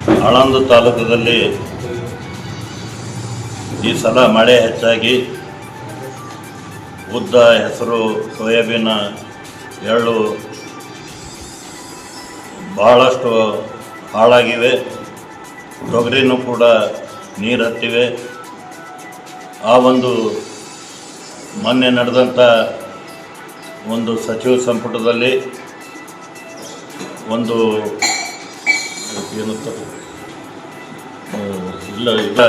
ಆಳಂದ ತಾಲೂಕದಲ್ಲಿ ಈ ಸಲ ಮಳೆ ಹೆಚ್ಚಾಗಿ ಉದ್ದ, ಹೆಸರು, ಸೋಯಾಬೀನ್, ಎಳ್ಳು ಬಹಳಷ್ಟು ಹಾಳಾಗಿವೆ. ತೊಗರಿನೂ ಕೂಡ ನೀರು ಹತ್ತಿವೆ. ಆ ಒಂದು ಮೊನ್ನೆ ನಡೆದಂಥ ಒಂದು ಸಚಿವ ಸಂಪುಟದಲ್ಲಿ ಒಂದು ಇಲ್ಲ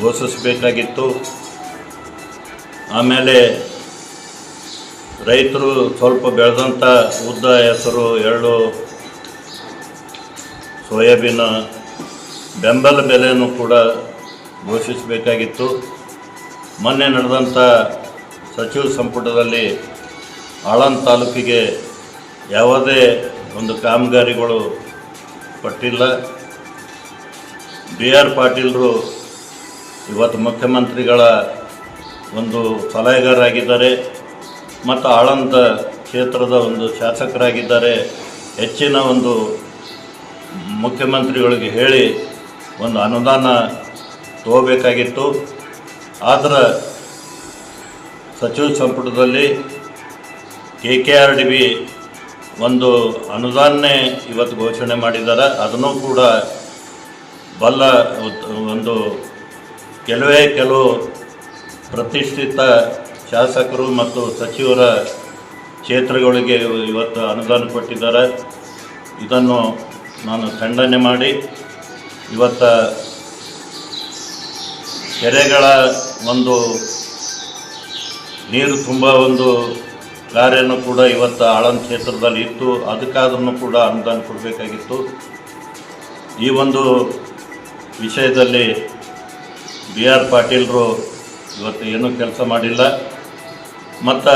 ಘೋಷಿಸಬೇಕಾಗಿತ್ತು. ಆಮೇಲೆ ರೈತರು ಸ್ವಲ್ಪ ಬೆಳೆದಂಥ ಉದ್ದ, ಹೆಸರು, ಎಳ್ಳು, ಸೋಯಾಬೀನ್ ಬೆಂಬಲ ಬೆಲೆಯನ್ನು ಕೂಡ ಘೋಷಿಸಬೇಕಾಗಿತ್ತು. ಮೊನ್ನೆ ನಡೆದಂಥ ಸಚಿವ ಸಂಪುಟದಲ್ಲಿ ಆಳಂದ ತಾಲೂಕಿಗೆ ಯಾವುದೇ ಒಂದು ಕಾಮಗಾರಿಗಳು ಕೊಟ್ಟಿಲ್ಲ. BR ಪಾಟೀಲರು ಇವತ್ತು ಮುಖ್ಯಮಂತ್ರಿಗಳ ಒಂದು ಸಲಹೆಗಾರರಾಗಿದ್ದಾರೆ ಮತ್ತು ಆಳಂದ ಕ್ಷೇತ್ರದ ಒಂದು ಶಾಸಕರಾಗಿದ್ದಾರೆ. ಹೆಚ್ಚಿನ ಒಂದು ಮುಖ್ಯಮಂತ್ರಿಗಳಿಗೆ ಹೇಳಿ ಒಂದು ಅನುದಾನ ತಗೋಬೇಕಾಗಿತ್ತು. ಆದರೆ ಸಚಿವ ಸಂಪುಟದಲ್ಲಿ KKRDB ಒಂದು ಅನುದಾನನೇ ಇವತ್ತು ಘೋಷಣೆ ಮಾಡಿದ್ದಾರೆ. ಅದನ್ನು ಕೂಡ ಒಂದು ಕೆಲವು ಪ್ರತಿಷ್ಠಿತ ಶಾಸಕರು ಮತ್ತು ಸಚಿವರ ಕ್ಷೇತ್ರಗಳಿಗೆ ಇವತ್ತು ಅನುದಾನ ಕೊಟ್ಟಿದ್ದಾರೆ. ಇದನ್ನು ನಾನು ಖಂಡನೆ ಮಾಡಿ ಇವತ್ತು ಕೆರೆಗಳ ಒಂದು ನೀರು ತುಂಬ ಒಂದು ಕಾರ್ಯನೂ ಕೂಡ ಇವತ್ತು ಆಳಂದ ಕ್ಷೇತ್ರದಲ್ಲಿ ಇತ್ತು. ಅದಕ್ಕಾದ್ರೂ ಕೂಡ ಅನುದಾನ ಕೊಡಬೇಕಾಗಿತ್ತು. ಈ ಒಂದು ವಿಷಯದಲ್ಲಿ BR ಪಾಟೀಲರು ಇವತ್ತು ಏನೂ ಕೆಲಸ ಮಾಡಿಲ್ಲ. ಮತ್ತು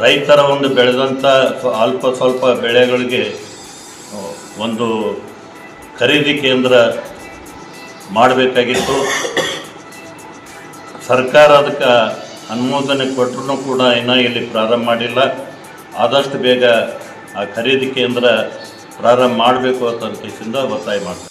ರೈತರ ಒಂದು ಬೆಳೆದಂಥ ಸ್ವಲ್ಪ ಬೆಳೆಗಳಿಗೆ ಒಂದು ಖರೀದಿ ಕೇಂದ್ರ ಮಾಡಬೇಕಾಗಿತ್ತು. ಸರ್ಕಾರ ಅದಕ್ಕೆ ಅನುಮೋದನೆ ಕೊಟ್ಟರೂ ಕೂಡ ಇನ್ನೂ ಇಲ್ಲಿ ಪ್ರಾರಂಭ ಮಾಡಿಲ್ಲ. ಆದಷ್ಟು ಬೇಗ ಆ ಖರೀದಿ ಕೇಂದ್ರ ಪ್ರಾರಂಭ ಮಾಡಬೇಕು ಅಂತ ಕೇಸಿಂದ ಒತ್ತಾಯ ಮಾಡ್ತಾರೆ.